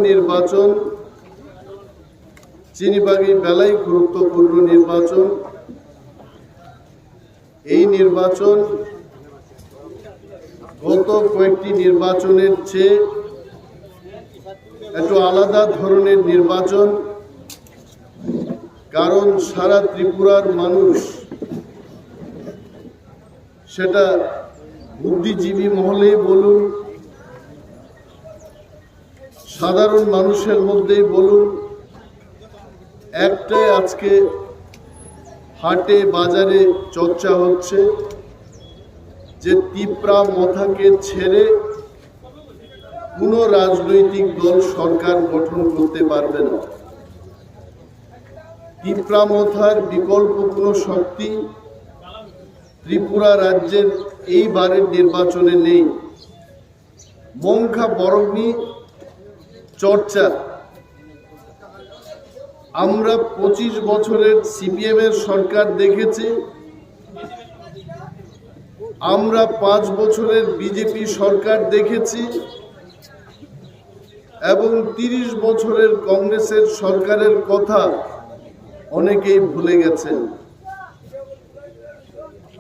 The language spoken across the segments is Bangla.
নির্বাচন চিনিবাগি বেলায় গুরুত্বপূর্ণ নির্বাচন। এই নির্বাচন গত কয়েকটি নির্বাচনের চেয়ে একটু আলাদা ধরনের নির্বাচন, কারণ সারা ত্রিপুরার মানুষ, সেটা বুদ্ধিজীবী মহলেই বলুন, সাধারণ মানুষের মধ্যেই বলুন, একটাই আজকে হাটে বাজারে চর্চা হচ্ছে যে তিপ্রা মথাকে ছেড়ে কোনো রাজনৈতিক দল সরকার গঠন করতে পারবে না। তিপ্রা মথার বিকল্প কোনো শক্তি ত্রিপুরা রাজ্যের এইবারের নির্বাচনে নেই। মংখা বরগ্নি চর্চা। আমরা 25 বছরের সিপিএম এর সরকার দেখেছি, আমরা 5 বছরের বিজেপি সরকার দেখেছি এবং 30 বছরের কংগ্রেসের সরকারের কথা অনেকেই ভুলে গেছেন।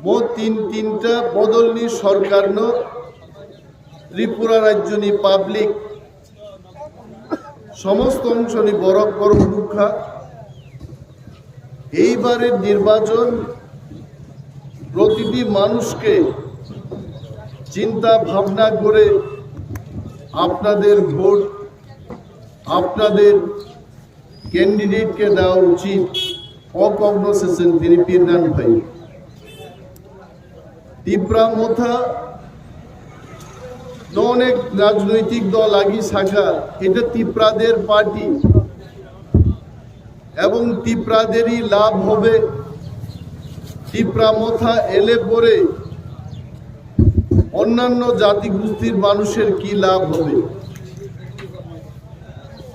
মোট তিনটা বদলনি সরকার ত্রিপুরা রাজ্য নি পাবলিক সমস্ত অংশ নি বরফ বরফ দুঃখা। এইবারের নির্বাচন প্রতিটি মানুষকে চিন্তা ভাবনা করে আপনাদের ভোট আপনাদের ক্যান্ডিডেটকে দেওয়া উচিত। অকগনোসিসন তিনি পীরনান ভাই তিপ্রা মথা অনেক রাজনৈতিক দল আগি শাখা, এটা তিপ্রাদের পার্টি এবং তিপ্রাদেরই লাভ হবে। তিপ্রা মথা এলে পরে অন্যান্য জাতিগোষ্ঠীর মানুষের কি লাভ হবে?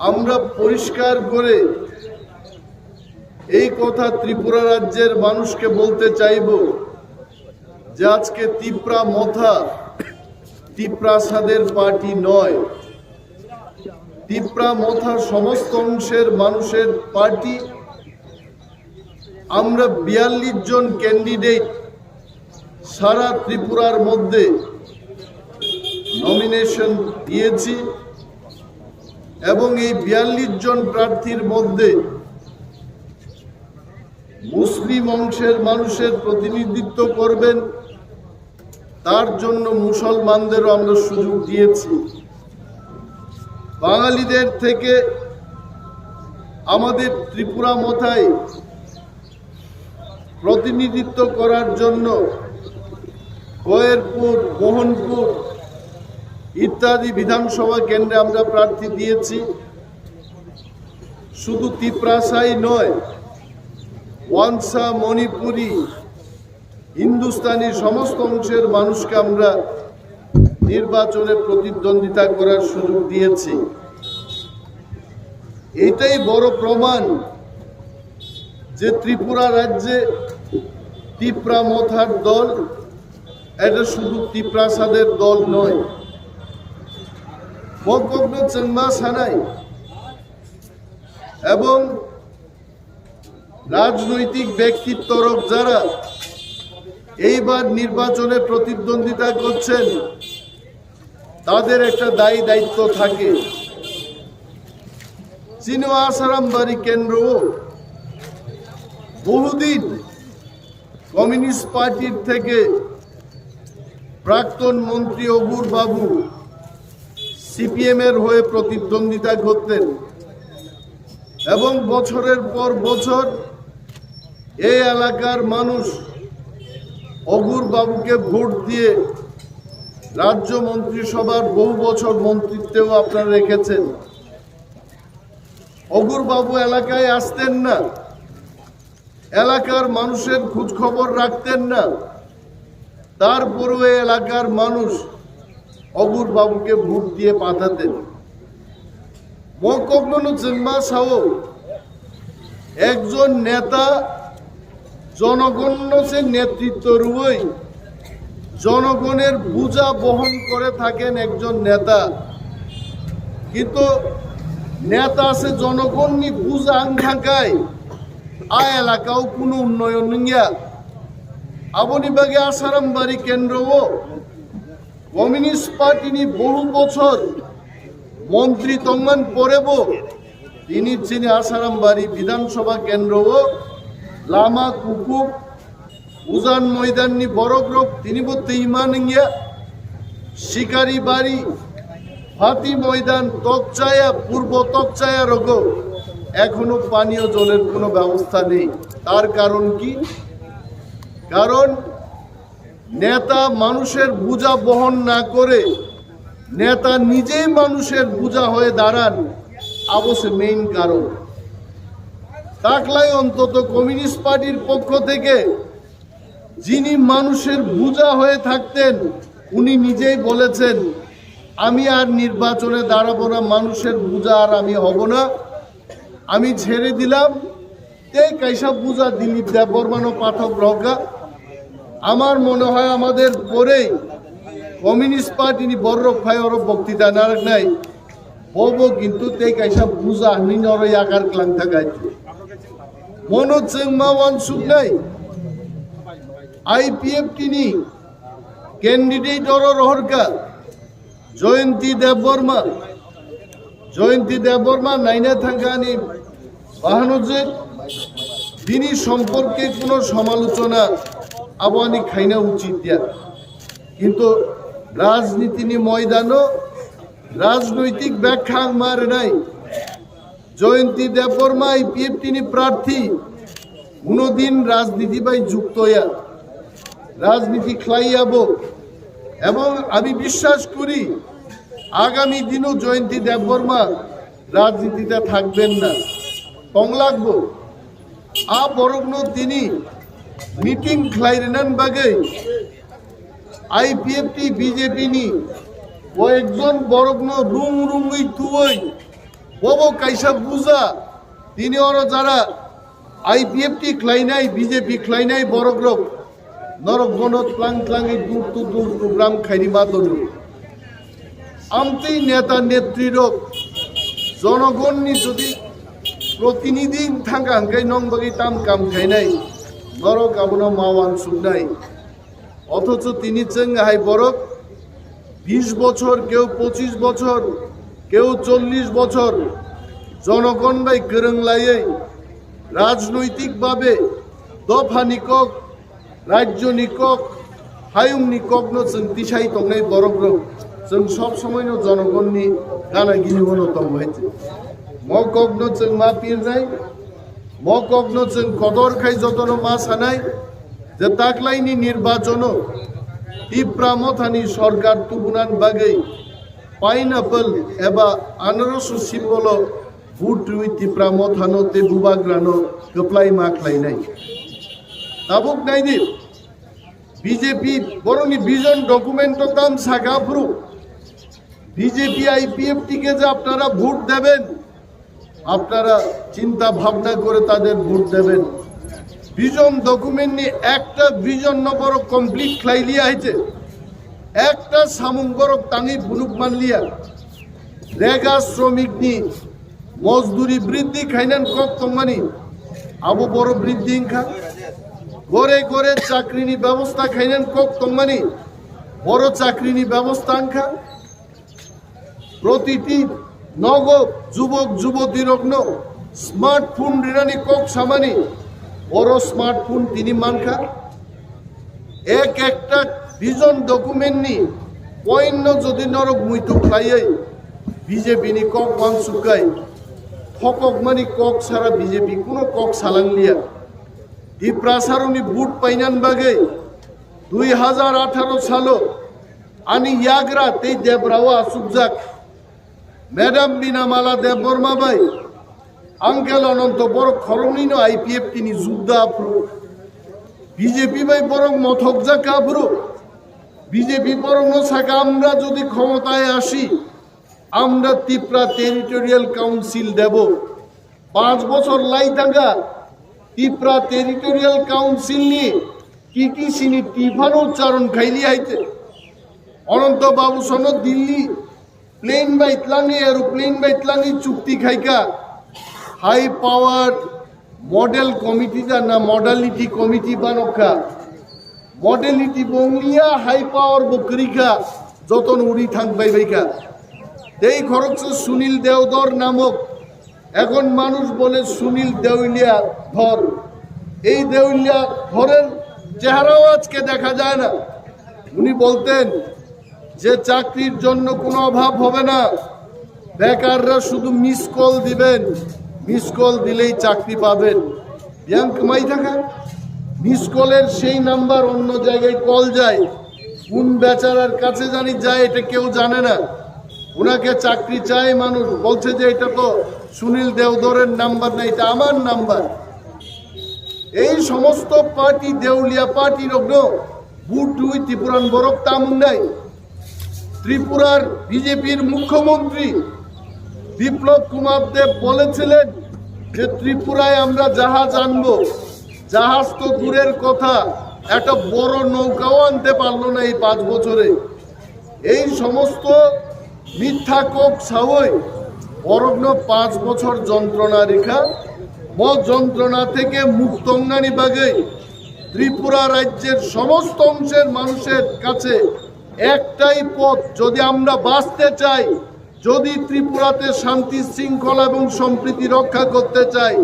আমরা পরিষ্কার করে এই কথা ত্রিপুরা রাজ্যের মানুষকে বলতে চাইব যে আজকে তিপ্রা মথা তিপ্রাসাদের পার্টি নয়, তিপ্রা মথার সমস্ত অংশের মানুষের পার্টি। আমরা 42 জন ক্যান্ডিডেট সারা ত্রিপুরার মধ্যে নমিনেশন দিয়েছি এবং এই 42 জন প্রার্থীর মধ্যে মুসলিম অংশের মানুষের প্রতিনিধিত্ব করবেন, তার জন্য মুসলমানদেরও আমরা সুযোগ দিয়েছি। বাঙালিদের থেকে আমাদের ত্রিপুরা মথায় প্রতিনিধিত্ব করার জন্য কয়েরপুর, মোহনপুর ইত্যাদি বিধানসভা কেন্দ্রে আমরা প্রার্থী দিয়েছি। শুধু তিপ্রাসাই নয়, ওয়ানসা, মণিপুরি, হিন্দুস্তানি সমস্ত অংশের মানুষকে আমরা নির্বাচনে প্রতিদ্বন্দ্বিতা করার সুযোগ দিয়েছি। এটাই বড় প্রমাণ যে ত্রিপুরা রাজ্যে তিপ্রা মথার দল এটা শুধু তিপ্রাসাদের দল নয়। বকবগ্ন চেংমা সানাই এবং রাজনৈতিক ব্যক্তিত্বরক যারা এইবার নির্বাচনে প্রতিদ্বন্দ্বিতা করছেন, তাদের একটা দায়িত্ব থাকে। চিনোয়াসারামবাড়ি কেন্দ্র বহুদিন কমিউনিস্ট পার্টির থেকে প্রাক্তন মন্ত্রী অগুর বাবু সিপিএম এর হয়ে প্রতিদ্বন্দ্বিতা করতেন এবং বছরের পর বছর এই এলাকার মানুষ অগুর বাবুকে ভোট দিয়ে রাজ্য মন্ত্রিসভার বহু বছর মন্ত্রিত্বেও আপনারা রেখেছেন। অগুর বাবু এলাকায় আসতেন না, এলাকার মানুষের খোঁজ খবর রাখতেন না, তারপরেও এই এলাকার মানুষ অগুর বাবুকে ভোট দিয়ে পাঠাতেন। মকগ্নু চেংমা সাও একজন নেতা জনগণ সে নেতৃত্ব রুই জনগণের বোঝা বহন করে থাকেন একজন নেতা। কিন্তু নেতা আছে জনগণ নি বুঝা আং থাকায় আ এলাকাও কোনো উন্নয়ন নিয়া আবনি বাগে আসারামবাড়ি কেন্দ্র ও কমিউনিস্ট পার্টি নি বহু বছর মন্ত্রী তঙ্গন পরেব তিনি চিনি আসারামবাড়ি বিধানসভা কেন্দ্র ও লামা কুকুক উজান ময়দান নি বড়গ্রহ তিনি বলতে ইমান ইয়া শিকারি বাড়ি হাতি ময়দান তকচায়া পূর্ব তকচায়া রোগ এখনো পানীয় জলের কোনো ব্যবস্থা নেই। তার কারণ কি? কারণ নেতা মানুষের বোঝা বহন না করে নেতা নিজেই মানুষের বোঝা হয়ে দাঁড়ান অবশ্য মেইন কারণ। তাকলাই অন্তত কমিউনিস্ট পার্টির পক্ষ থেকে যিনি মানুষের বোঝা হয়ে থাকতেন উনি নিজেই বলেছেন আমি আর নির্বাচনে দাঁড়াবো না, মানুষের বোঝা আর আমি হব না, আমি ছেড়ে দিলাম। এই কাইসা বোঝা দিলীপ দেববর্মন ও পাঠক রগা আমার মনে হয় আমাদের পরেই কমিউনিস্ট পার্টি নি বড় খাই ওর বক্তৃতা না নাই হব, কিন্তু তেই কাইসা বোঝা নিনর আকার ক্লাং থাকায় মনোজ সিং মাওয়ান সুখ নাই আইপিএফ টিনি ক্যান্ডিডেট ওর রহরকা জয়ন্তী দেববর্মা নাইনা থাকানি বাহানুজের তিনি সম্পর্কে কোনো সমালোচনা আবানি খাইনা উচিত দিয়া, কিন্তু রাজনীতি নি ময়দানও রাজনৈতিক ব্যাখ্যা মারে নাই। জয়ন্তী দেববর্মা আইপিএফ তিনি প্রার্থী কোনোদিন রাজনীতি বাই যুক্ত হইয়া রাজনীতি খাইয়াব এবং আমি বিশ্বাস করি আগামী দিনও জয়ন্তী দেববর্মা রাজনীতিতে থাকবেন না, কম লাগবো আ বরগ্ন তিনি মিটিং খ্লাইরেনান বাগে আইপিএফটি বিজেপি নি কয়েকজন বরগ্ন রুম রুমই তুই বব কাইসা বুঝা তিনি ওরা যারা আইপিএফটি খ্লাইনাই বিজেপি খ্লাইনাই বরগ্রহ নরক গণত ক্লাং ক্লাঙে দূর তো দূর প্রোগ্রাম খাইনি বাদল আমতেই নেতা নেত্রীর জনগণ নি যদি প্রতিনিধি থাকা হাঙ্কাই নংবাগি তাম কাম খাই নাই নরক আবনা মাওয়ান সুখ নাই। অথচ তিনি চেঙ্গাহাই বরক 20 বছর, কেউ 25 বছর, কেউ 40 বছর জনগণ বাই গরং লাইয়ে রাজনৈতিকভাবে দফা নিকক রাজ্য নিকক হায়ুং নিকক जों তিসাই তংনাই বরগ্রহ जों সব সময় জনগণ নি গানা গিনি মনোতম হয়েছে মকগ্ন जों মা পিরনাই মকগ্ন जों কদর খাই যতন মা সানাই যে তাকলাইনি নির্বাচন তীব্রামথানি সরকার তুগুনান বাগৈ পাইনাপল এবা আনারস সিম্বল ভোট উই তীব্রামথানো তে বুবাগ্রানো গপ্লাই মাখলাই নাই তাবুক নাইনি বিজেপি বরং ভিজন ডকুমেন্ট দাম সাকাফরু বিজেপি আইপিএফটিকে যে আপনারা ভোট দেবেন আপনারা চিন্তা ভাবনা করে তাদের ভোট দেবেন। ভিজন ডকুমেন্ট নিয়ে একটা ভিজন নম্বর কমপ্লিট খাইলিয়া হয়েছে, একটা সামুঙ্গরক টাঙি বুলুক মানলিয়া রেগা শ্রমিক নি মজদুরি বৃদ্ধি খাইনান কক তমানি আবু বড় বৃদ্ধি ইনখা গড়ে গড়ে চাকরিনি ব্যবস্থা খাইনেন কক তমানি বড় চাকরিনি ব্যবস্থা আনখা প্রতিটি নগ যুবক যুবতী রগ্ন স্মার্টফোন রিনানি কক সামানি বড় স্মার্টফোন তিনি মানখা এক একটা ভিজন ডকুমেন্ট নি পয়ন্য যদি নরক মুইতু খাইয়ে বিজেপি নি কক ওয়ান সুকাই ফকক মানি কক সারা বিজেপি কোনো কক সালাংলিয়া এই প্রাসারণী বুট পাইনান বাগে 2018 সালো আনি ইয়াগরা তেই দেবরাওয়া সুবজাক ম্যাডাম বিনামালা দেববর্মা বাই আঙ্কেল অনন্ত বড় খরমিনো আইপিএফ তিনি যুদ্ধা আফরু বিজেপি বাই বরং মথক যা কাবরু বিজেপি বরং সাকা আমরা যদি ক্ষমতায় আসি আমরা ত্রিপুরা টেরিটোরিয়াল কাউন্সিল দেব 5 বছর লাই থাকা ত্রিপুরা টেরিটোরিয়াল কাউন্সিল নিয়ে কি সিনি টিফান উচ্চারণ খাইলি আইতে অনন্ত বাবু সন দিল্লি প্লেন বাইতলাঙ্গি এরোপ্লেন বাইতলাঙ্গি চুক্তি খাইকা হাই পাওয়ার মডেল কমিটিটা না মডালিটি কমিটি বানকা মডেলিটি বংলিয়া হাই পাওয়ার বকরিকা যতন উড়ি থাকবাই বাইকা এই খরচ সুনীল দেওধর নামক এখন মানুষ বলে সুনীল দেউলিয়া ধর এই দেউলিয়া ধরের চেহারাও আজকে দেখা যায় না উনি বলতেন যে চাকরির জন্য কোনো অভাব হবে না বেকাররা শুধু মিস কল দিবেন মিস কল দিলেই চাকরি পাবেন ব্যাংক কামাই থাকা মিস কলের সেই নাম্বার অন্য জায়গায় কল যায় কোন বেচারার কাছে জানি যায় এটা কেউ জানে না ওনাকে চাকরি চায় মানুষ বলছে যে এটা তো সুনীল দেওধরের নাম্বার না এটা আমার নাম্বার এই সমস্ত পার্টি দেউলিয়া পার্টি রগ্ন বুট টুই ত্রিপুরান বরক তামুন নাই ত্রিপুরার বিজেপির মুখ্যমন্ত্রী বিপ্লব কুমার দেব বলেছিলেন যে ত্রিপুরায় আমরা জাহাজ আনবো জাহাজ তো দূরের কথা একটা বড় নৌকাও আনতে পারলো না এই 5 বছরে এই সমস্ত মিথ্যা কোপ সাহই অরগ্ন 5 বছর যন্ত্রণা রেখা যন্ত্রণা থেকে মুক্তঙ্গানি বাগে ত্রিপুরা রাজ্যের সমস্ত অংশের মানুষের কাছে একটাই পথ যদি আমরা বাঁচতে চাই যদি ত্রিপুরাতে শান্তি শৃঙ্খলা এবং সম্প্রীতি রক্ষা করতে চাই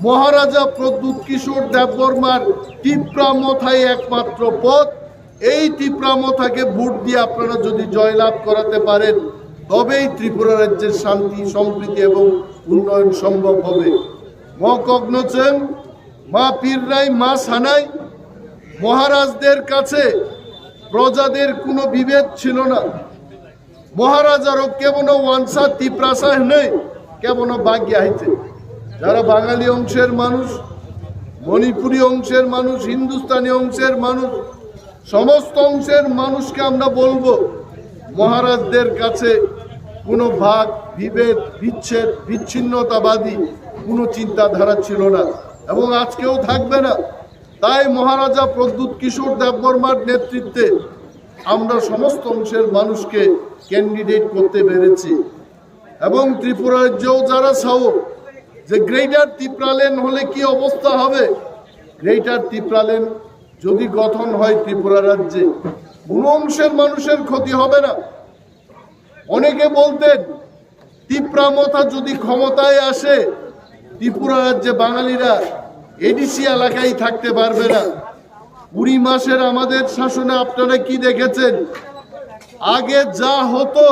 মহারাজা প্রদ্যুৎ কিশোর দেববর্মার টিপ্রামথাই একমাত্র পথ এই টিপ্রামথাকে ভোট দিয়ে আপনারা যদি জয়লাভ করাতে পারেন তবেই ত্রিপুরা রাজ্যের শান্তি সম্প্রীতি এবং উন্নয়ন সম্ভব হবে মকগ্নচেন মা পীররাই মা সানাই মহারাজদের কাছে প্রজাদের কোনো বিভেদ ছিল না মহারাজারও কেবল ওয়ানসা তিপ্রাসা নেই কেবল বাগ্যা হইতে যারা বাঙালি অংশের মানুষ মণিপুরী অংশের মানুষ হিন্দুস্তানি অংশের মানুষ সমস্ত অংশের মানুষকে আমরা বলবো মহারাজদের কাছে কোনো ভাগ বিভেদ বিচ্ছেদ বিচ্ছিন্নতাবাদী কোনো চিন্তাধারা ছিল না এবং আজকেও থাকবে না তাই মহারাজা প্রদ্যুৎ কিশোর দেববর্মার নেতৃত্বে আমরা সমস্ত অংশের মানুষকে ক্যান্ডিডেট করতে পেরেছি এবং ত্রিপুরা রাজ্যেও যারা চাও যে গ্রেটার ত্রিপুরালেন হলে কি অবস্থা হবে গ্রেটার ত্রিপুরালেন যদি গঠন হয় ত্রিপুরা রাজ্যে কোনো অংশের মানুষের ক্ষতি হবে না অনেকে বলতেন ত্রিপ্রামথা যদি ক্ষমতায় আসে ত্রিপুরা রাজ্যে বাঙালিরা এডিসি এলাকায় থাকতে পারবে না 20 মাসের আমাদের শাসনে আপনারা কি দেখেছেন আগে যা হতো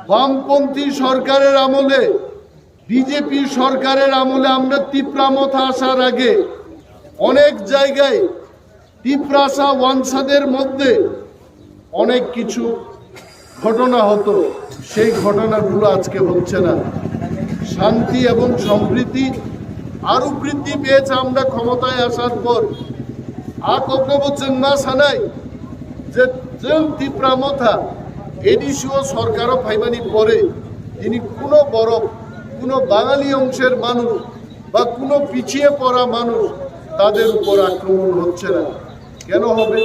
বামপন্থী সরকারের আমলে বিজেপি সরকারের আমলে আমরা ত্রিপ্রামথা আসার আগে অনেক জায়গায় ত্রিপ্রাসা ওয়ানসাদের মধ্যে অনেক কিছু ঘটনা হতো সেই ঘটনাগুলো আজকে হচ্ছে না শান্তি এবং সম্প্রীতি আরো বৃদ্ধি পেয়েছে আমরা ক্ষমতায় আসার পর বলছেন না সানাই যে ত্রিপ্রামথা এডিসিও সরকারও ফাইমানি পরে তিনি কোনো কোনো বাঙালি অংশের মানুষ বা কোনো পিছিয়ে পড়া মানুষ তাদের উপর আক্রমণ হচ্ছে না কেন হবে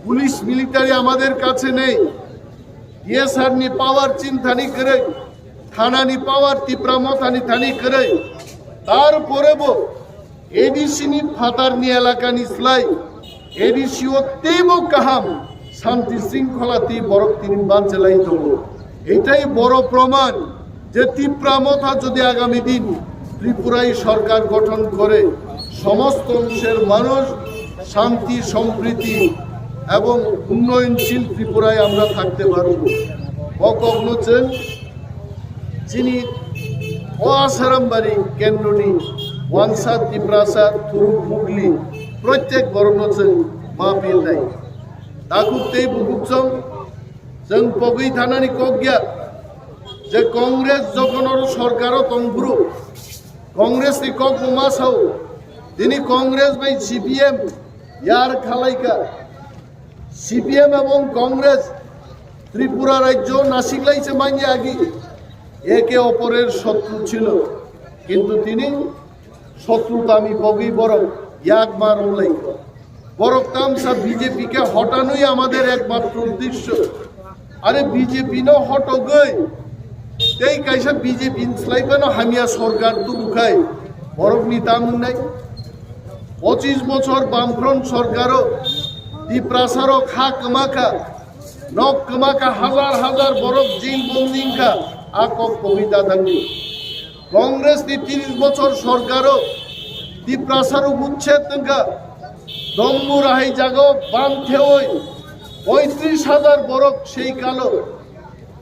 পুলিশ মিলিটারি আমাদের কাছে নেই ये सरनी पावर चिंतानी करे थानानी पावर ত্রিপ্রামথানি থানি करे তারপরে বো এডিসিনি ফাতারনি এলাকা নিসলাই এডিসিও তেব কাহাম শান্তি শৃঙ্খলাতি বড় তিনি বাঞ্চলাই দেব এটাই বড় প্রমাণ যে ত্রিপ্রামথা যদি আগামী দিন ত্রিপুরায় সরকার গঠন করে সমস্ত অংশের মানুষ শান্তি সম্প্রীতি এবং উন্নয়নশীল ত্রিপুরায় আমরা থাকতে পারব অকগ্নচেন যিনি অসারামবাড়ি কেন্দ্রনি ওয়ানসা ত্রিপ্রাসা থুরুক মুগলি প্রত্যেক বর্ণচেন মা পিল নাই তাকুতেই বুকুচং जों पगै थानानि कग्या जे कांग्रेस যখন সরকারও তংপুরু कांग्रेस नि कग मासाव दिनै कांग्रेस बाय सीपीएम यार खालायका सीपीएम এবং कांग्रेस ত্রিপুরা রাজ্য নাসিকলাইছে মাইয়া আগে একে অপরের শত্রু ছিল কিন্তু তিনি শত্রুতা আমি বগি বড় এক মারলাই বড় কামসা বিজেপি কে হটানোই আমাদের একমাত্র উদ্দেশ্য आरो बीजेपी नो हटो गई तै कैसा बीजेपी स्लाइबानो हामिया सरकार तुमुखाय बरफ नीता मुंनाय 25 बछर बामफ्रंट सरकारो दिप्रासारो खा कमाखा नक कमाखा हजार हजार बरफ जेल बंदिंखा आकब कविता दांगी कांग्रेस नि 30 बछर सरकारो दिप्रासारो उच्छेद तंका दम्बु राहाय जागो बांथेवय 35,000 बरफ सेई कालो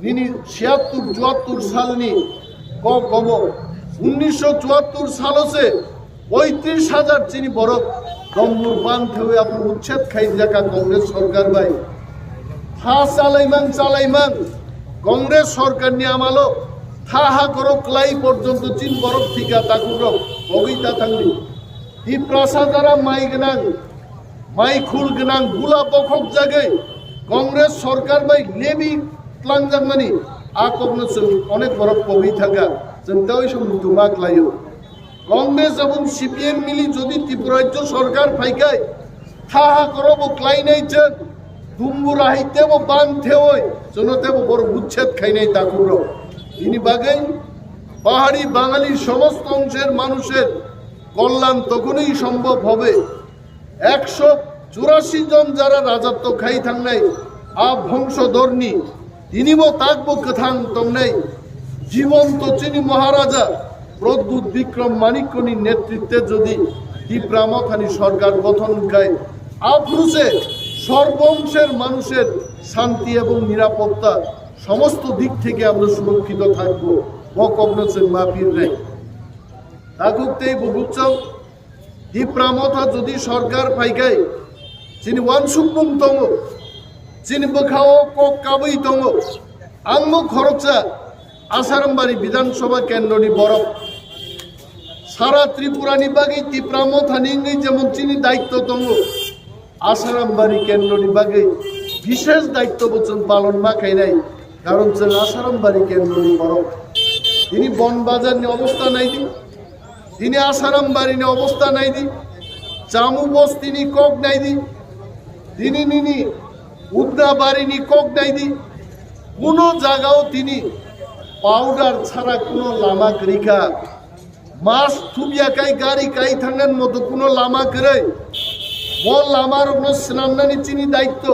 निनी 76-74 सालनि कब 1974 सालों से 35,000 चीनी बरफ दम्बुर बांध हुए अपन उच्छेद खाई जाका कांग्रेस सरकार भाई था चालाइमान कांग्रेस सरकार नि आमालो था हा करो क्लाई पर्यंत चीन बरफ थिका ताकुरो बगिता थांगि दिप्रासा जारा माइ गोनां माइ खुल गोनां गुला बखक जागे कांग्रेस सरकार भाई लेबि क्लांजांमानि आकबनो जों अनेक बरफ बगि थागा जों दा ओइ सम दुमाक लायो कांग्रेस এবং সিপিএম মিলি যদি ত্রিপুরা রাজ্য সরকার ফাইকায় থাহা করব ক্লাইনাইছে দুম্বু রাহিতেব বানথে ওই জনতেব বড় উচ্ছেদ খাইনাই তাকুরো ইনি বাগাই পাহাড়ি বাঙালি সমস্ত অংশের মানুষের কল্যাণ তখনই সম্ভব হবে 184 জন যারা রাজত্ব খাই থাকনাই আ বংশধরনি তিনিও তাকবো কথাং তংনাই জীবন্ত চিনি মহারাজা প্রদ্যুৎ বিক্রম মানিক্যনি নেতৃত্বে যদি ত্রিপুরামথানি সরকার গঠন হয় আফরুসে সর্বংশের মানুষের শান্তি এবং নিরাপত্তা সমস্ত দিক থেকে আমরা সুরক্ষিত থাকব বকবনসের মাপির নাই তাকুকতেই বুঝছাও ত্রিপুরামথা যদি সরকার ফাইকাই যিনি ওয়ানসুকমুং দङ যিনি বখাও কক কাবৈ দङ आंबो खरचा आसारामबारी विधानसभा केन्द्रनि बरफ सारा त्रिपुरानि बागै ত্রিপুরামথাनि जेमन चिनि दायित्व दङ आसारामबारी केन्द्रनि बागै विशेष दायित्व बचन पालन माखायनाय कारण जों आसारामबारी केन्द्रनि बरफ दिनै बनबाजारनि अवस्था नायदि दिनै आसारामबारिनि अवस्था नायदि जामु बस्तिनि कक नायदि दिनैनि उद्राबारिनि कक नायदि কোনো জায়গাও তিনি পাউডার ছাড়া কোনো লামা করিকা মাস থুবিয়াকাই গাড়ি কাই থাঙ্গান মতো কোনো লামা করে বল লামার উপর স্নামনানি চিনি দায়িত্ব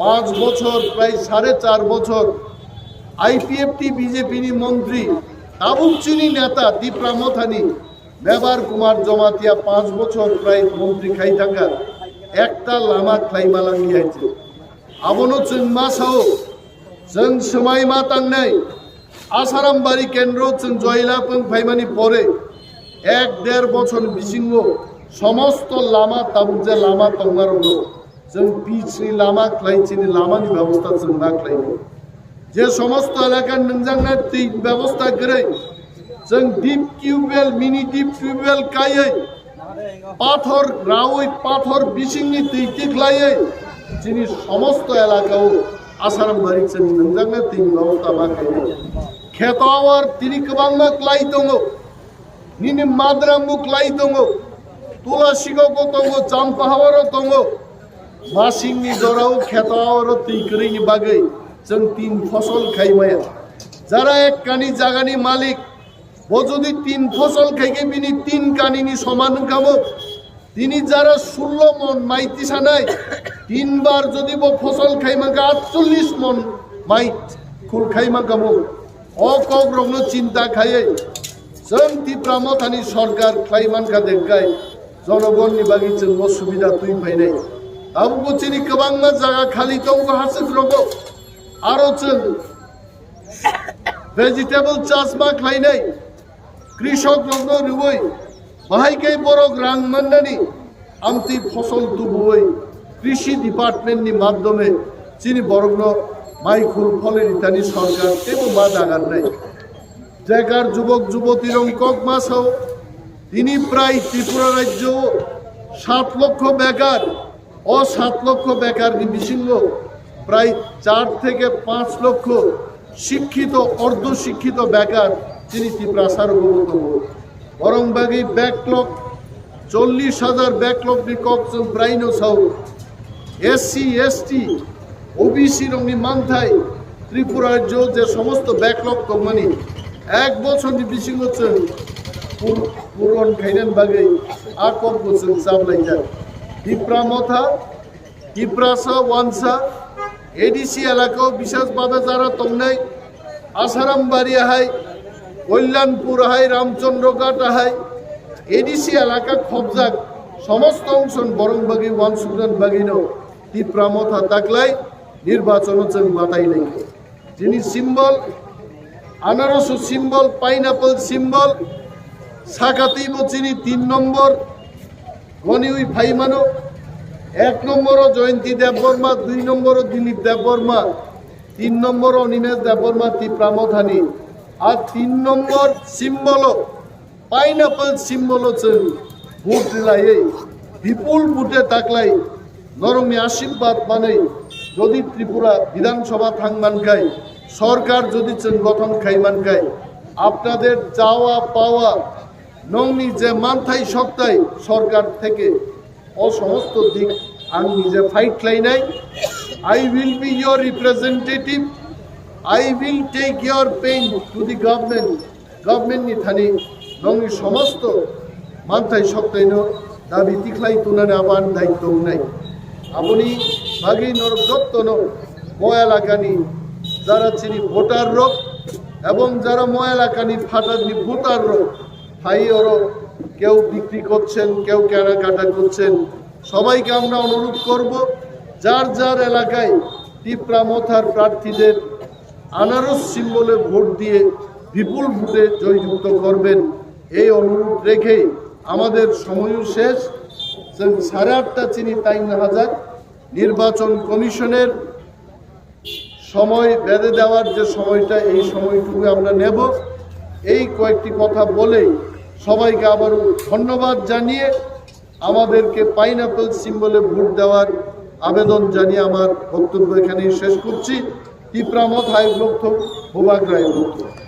5 বছর প্রায় 4.5 বছর আইপিএফটি বিজেপি নি মন্ত্রী আবুক চিনি নেতা ত্রিপুরামথানি ব্যবহার কুমার জমাতিয়া 5 বছর প্রায় মন্ত্রী খাই থাকা একটা লামা খাইমালাঙ্গি আছে আবনো চুনমাসাও जों समय मा तांनाय आसारामबारी केन्द्र जों जयलापं फाइमानि परे 1-1.5 बछर बिसिङो समस्त लामा ताबुजे लामा तंगारो जों पिचनि लामा क्लाइचिनि लामानि व्यवस्था जों नाख्लायनो जे समस्त एलाका नंजांना दै व्यवस्था गरै जों डिप टिउबवेल मिनि डिप टिउबवेल कायै पाथर रावै पाथर बिसिङनि दै टिक्लायै जिनि समस्त एलाकाओ आसारामबारी जों नंजांना दै व्यवस्था माखायनो खेतावार तिनि गोबांना क्लाइ दङ निनि माद्रामु क्लाइ दङ तुलासिगावको दङ जामपाहावारो दङ मासिंनि जराव खेतावारो दै गरैनि बागै जों 3 फसल खाइमाया যারা এক কানি জাগানি মালিক ও যদি 3 ফসল খাইকে বিনি 3 কানিনি সমান কামো তিনি যারা 16 মন মাইতি সানাই 3 বার যদি ও ফসল খাইমাকা 48 মন মাইত খুল খাইমাকামো অকক রংন চিন্তা খাইয়ে जों ত্রিপুরামথানি সরকার খাইমানকা দেখাই জনগণনি বাগি जों অসুবিধা তুই ফাইনাই আবু চিনি गोबांना জায়গা খালি দङ हासिग रगो आरो जों भेजिटेबल चार्ज मा खाइनाय कृषक रंनो रुवै बाहायकै बरक रां मोननानि आमति फसल तुबुवै कृषि डिपार्टमेंट नि माध्यमे चिनि बरकनो माइखुर फलेरितानि सरकार तेबो मा दागारनाय जायगार जुबक जुबती रं কক मासाव তিনি প্রায় ত্রিপুরা রাজ্য 7 লক্ষ বেকার ও 7 লক্ষ বেকারনি বিশিঙ্গ প্রায় 4 থেকে 5 লক্ষ শিক্ষিত অর্ধ শিক্ষিত বেকার তিনি ত্রিপুরা সার্বভৌম বরং বাগি ব্যাকলগ 40,000 ব্যাকলগ নি ককজন প্রাইনো সাউ এসসি এসটি ওবিসি রঙি মানথাই ত্রিপুরা রাজ্য যে সমস্ত ব্যাকলগ কোম্পানি 1 বছর বিসিং হচ্ছেন পুরন খাইনান বাগে আকব বছর সাবলাই যায় টিপ্রা মথা টিপ্রাসা ওয়ানসা এডিসি এলাকাও বিশেষভাবে যারা তমনাই আসারাম বাড়ি হাই কল্যাণপুর হাই রামচন্দ্রঘাট হাই এডিসি এলাকা খবজাক সমস্ত অংশ বরংবাগি ওয়ান সুদান বাগিনো টিপ্রা মথা তাকলাই নির্বাচন হচ্ছেন মাথায় নেই যিনি সিম্বল আনারস সিম্বল পাইনাপল সিম্বল সাকাতি চিনি 3 নম্বর গনিউই ভাইমানো 1 নম্বর জয়ন্তী দেববর্মা 2 নম্বর দিলীপ দেববর্মা 3 নম্বর অনিমেষ দেববর্মা ত্রিপ্রামথানি আর 3 নম্বর সিম্বল পাইনাপল সিম্বল হচ্ছে ভোট দিলাই বিপুল ভোটে তাকলাই নরমি আশীর্বাদ মানে যদি ত্রিপুরা বিধানসভা থাকমান খাই সরকার যদি গঠন খাইমান খাই আপনাদের চাওয়া পাওয়া নংনি যে মানথাই সপ্তাহ সরকার থেকে সমস্ত দিক আমি নিজে ফাইট লাই নাই I will be your representative I will take your pain to the government নি থানি নংনি সমস্ত মানথাই সপ্তাহ দাবি তিখলাই তুনানে আবার দায়িত্ব নাই আপনি বাগি নরযত্ন ময় এলাকানি যারা চিনি ভোটার রোগ এবং যারা ময় এলাকানি ফাটানি ভোটার রোগ হাই ওর কেউ বিক্রি করছেন কেউ কেনাকাটা করছেন সবাইকে আমরা অনুরোধ করব যার যার এলাকায় টিপ্রা মথার প্রার্থীদের আনারস সিম্বলে ভোট দিয়ে বিপুল ভোটে জয়যুক্ত করবেন এই অনুরোধ রেখেই আমাদের সময়ও শেষ 8:30 চিনি 3000 নির্বাচন কমিশনের সময় বেঁধে দেওয়ার যে সময়টা এই সময়টুকু আমরা নেব এই কয়েকটি কথা বলেই সবাইকে আবারও ধন্যবাদ জানিয়ে আমাদেরকে পাইনাপল সিম্বলে ভোট দেওয়ার আবেদন জানিয়ে আমার বক্তব্য এখানেই শেষ করছি টিপ্রা মথায় লক্ষ্য ভূভাগ রায় লক্ষ্য